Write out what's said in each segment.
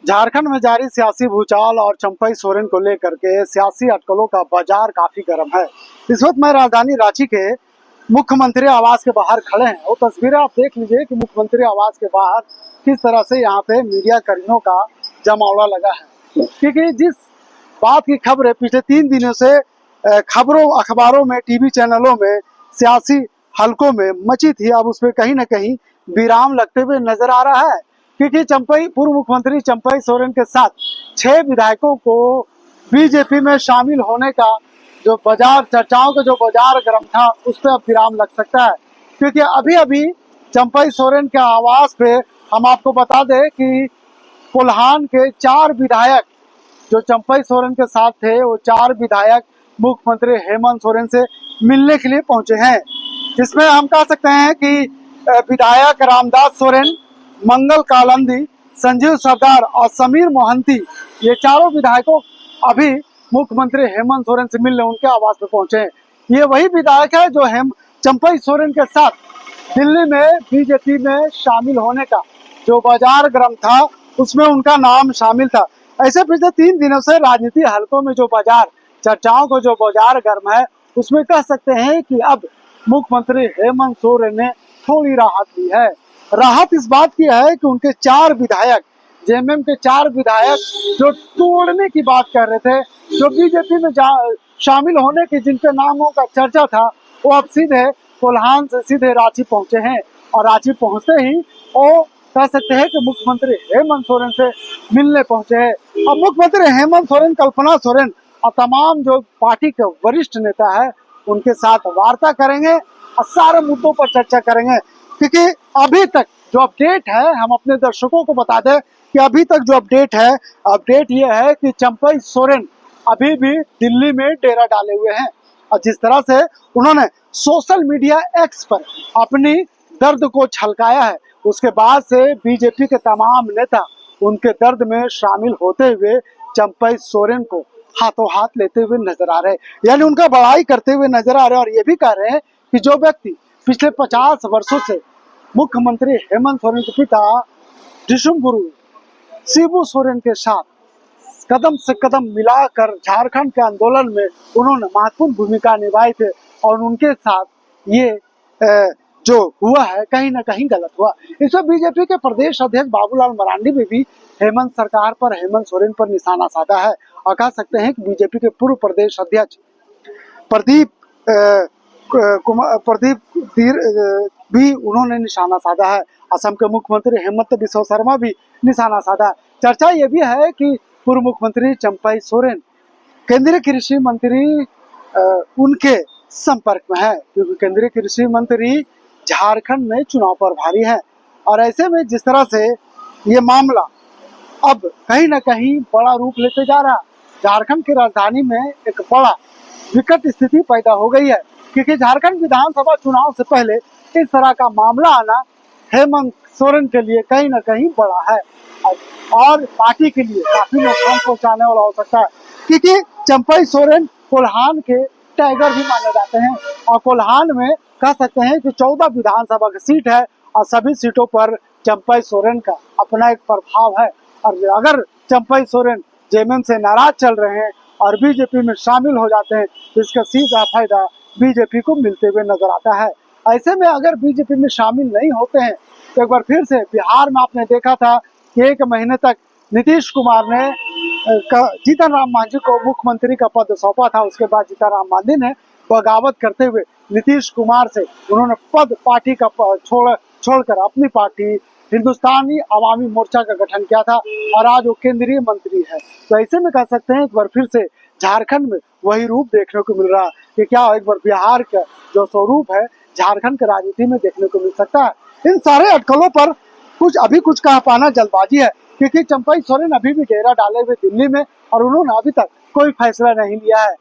झारखंड में जारी सियासी भूचाल और चंपई सोरेन को लेकर के सियासी अटकलों का बाजार काफी गर्म है। इस वक्त मैं राजधानी रांची के मुख्यमंत्री आवास के बाहर खड़े हैं। वो तस्वीरें आप देख लीजिए कि मुख्यमंत्री आवास के बाहर किस तरह से यहाँ पे मीडिया कर्मियों का जमावड़ा लगा है, क्योंकि जिस बात की खबरें पिछले 3 दिनों से खबरों अखबारों में, टीवी चैनलों में, सियासी हलकों में मची थी, अब उसमें कहीं ना कहीं विराम लगते हुए नजर आ रहा है। क्योंकि पूर्व मुख्यमंत्री चंपई सोरेन के साथ 6 विधायकों को बीजेपी में शामिल होने का जो बाजार चर्चाओं का जो बाजार गर्म था, उस पर अब विराम लग सकता है। क्योंकि अभी अभी चंपई सोरेन के आवास पे हम आपको बता दें कि कोल्हान के 4 विधायक जो चंपई सोरेन के साथ थे, वो 4 विधायक मुख्यमंत्री हेमंत सोरेन से मिलने के लिए पहुंचे हैं। जिसमें हम कह सकते हैं कि विधायक रामदास सोरेन, मंगल कालंदी, संजीव सरदार और समीर मोहंती, ये चारों विधायकों अभी मुख्यमंत्री हेमंत सोरेन से मिलने उनके आवास पर पहुंचे हैं। ये वही विधायक है जो चंपई सोरेन के साथ दिल्ली में बीजेपी में शामिल होने का जो बाजार गर्म था, उसमें उनका नाम शामिल था। ऐसे पिछले 3 दिनों से राजनीति हलकों में जो बाजार चर्चाओं को जो बाजार गर्म है, उसमें कह सकते हैं कि अब मुख्यमंत्री हेमंत सोरेन ने थोड़ी राहत ली है। राहत इस बात की है कि उनके 4 विधायक, जेएमएम के 4 विधायक जो तोड़ने की बात कर रहे थे, जो बीजेपी में शामिल होने के जिनके नामों का चर्चा था, वो अब सीधे कोल्हान से सीधे रांची पहुंचे हैं। और रांची पहुंचते ही वो कह सकते हैं कि मुख्यमंत्री हेमंत सोरेन से मिलने पहुंचे हैं। अब मुख्यमंत्री हेमंत सोरेन, कल्पना सोरेन और तमाम जो पार्टी के वरिष्ठ नेता है, उनके साथ वार्ता करेंगे और सारे मुद्दों पर चर्चा करेंगे। क्योंकि अभी तक जो अपडेट है, हम अपने दर्शकों को बता दें कि अभी तक जो अपडेट ये है कि चंपई सोरेन अभी भी दिल्ली में डेरा डाले हुए हैं। और जिस तरह से उन्होंने सोशल मीडिया एक्स पर अपनी दर्द को छलकाया है, उसके बाद से बीजेपी के तमाम नेता उनके दर्द में शामिल होते हुए चंपई सोरेन को हाथों हाथ लेते हुए नजर आ रहे हैं, यानी उनका बड़ाई करते हुए नजर आ रहे हैं। और ये भी कह रहे हैं कि जो व्यक्ति पिछले 50 वर्षों से मुख्यमंत्री हेमंत सोरेन के पिता ऋषुम गुरु शिबू सोरेन के साथ कदम से कदम मिलाकर झारखंड के आंदोलन में उन्होंने महत्वपूर्ण भूमिका निभाई थे, और उनके साथ ये जो हुआ है कहीं ना कहीं गलत हुआ। इसमें बीजेपी के प्रदेश अध्यक्ष बाबूलाल मरांडी ने भी हेमंत सरकार पर, हेमंत सोरेन पर निशाना साधा है। और कह सकते हैं कि बीजेपी के पूर्व प्रदेश अध्यक्ष प्रदीप भी उन्होंने निशाना साधा है। असम के मुख्यमंत्री हेमंत बिस्वा शर्मा भी निशाना साधा है। चर्चा ये भी है कि पूर्व मुख्यमंत्री चंपई सोरेन केंद्रीय कृषि मंत्री उनके संपर्क में है, क्योंकि केंद्रीय कृषि मंत्री झारखंड में चुनाव प्रभारी है। और ऐसे में जिस तरह से ये मामला अब कहीं ना कहीं बड़ा रूप लेते जा रहा, झारखंड की राजधानी में एक बड़ा विकट स्थिति पैदा हो गई है। क्योंकि झारखंड विधानसभा चुनाव से पहले इस तरह का मामला आना हेमंत सोरेन के लिए कहीं ना कहीं बड़ा है, और पार्टी के लिए काफी नुकसान पहुंचाने वाला हो सकता है। क्योंकि चंपई सोरेन कोल्हान के टाइगर भी माने जाते हैं, और कोल्हान में कह सकते हैं कि 14 विधानसभा की सीट है, और सभी सीटों पर चंपई सोरेन का अपना एक प्रभाव है। और अगर चंपई सोरेन जेएमएम से नाराज चल रहे हैं और बीजेपी में शामिल हो जाते हैं, तो इसका सीधा फायदा बीजेपी को मिलते हुए नजर आता है। ऐसे में अगर बीजेपी में शामिल नहीं होते हैं, तो एक बार फिर से बिहार में आपने देखा था कि 1 महीने तक नीतीश कुमार ने जीतन राम मांझी को मुख्यमंत्री का पद सौंपा था। उसके बाद जीतन राम मांझी ने बगावत करते हुए नीतीश कुमार से उन्होंने पद पार्टी का छोड़कर अपनी पार्टी हिंदुस्तानी अवामी मोर्चा का गठन किया था, और आज वो केंद्रीय मंत्री है। तो ऐसे में कह सकते हैं एक बार फिर से झारखंड में वही रूप देखने को मिल रहा है कि क्या एक बार बिहार का जो स्वरूप है झारखंड की राजनीति में देखने को मिल सकता है। इन सारे अटकलों पर कुछ कह पाना जल्दबाजी है, क्योंकि चंपई सोरेन अभी भी डेरा डाले हुए दिल्ली में, और उन्होंने अभी तक कोई फैसला नहीं लिया है।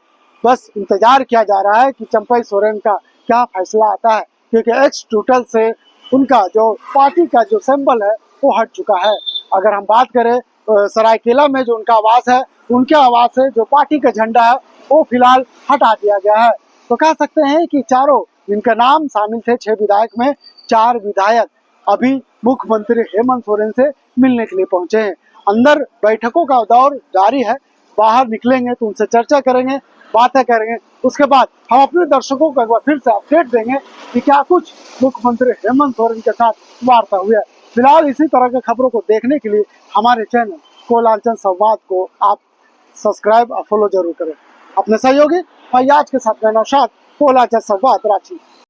बस इंतजार किया जा रहा है कि चंपई सोरेन का क्या फैसला आता है, क्योंकि एक्स टूटल से उनका जो पार्टी का जो सिंबल है वो हट चुका है। अगर हम बात करें सरायकेला में जो उनका आवास है, उनके आवास से जो पार्टी का झंडा है वो फिलहाल हटा दिया गया है। तो कह सकते हैं कि चारों जिनका नाम शामिल थे 6 विधायक में 4 विधायक अभी मुख्यमंत्री हेमंत सोरेन से मिलने के लिए पहुंचे हैं। अंदर बैठकों का दौर जारी है, बाहर निकलेंगे तो उनसे चर्चा करेंगे, बातें करेंगे। उसके बाद हम अपने दर्शकों को एक बार फिर से अपडेट देंगे कि क्या कुछ मुख्यमंत्री हेमंत सोरेन के साथ वार्ता हुई है। फिलहाल इसी तरह की खबरों को देखने के लिए हमारे चैनल कोलांचल संवाद को आप सब्सक्राइब और फॉलो जरूर करें। अपने सहयोगी फैयाज के साथ मैं नौशाद, कोलांचल संवाद, रांची।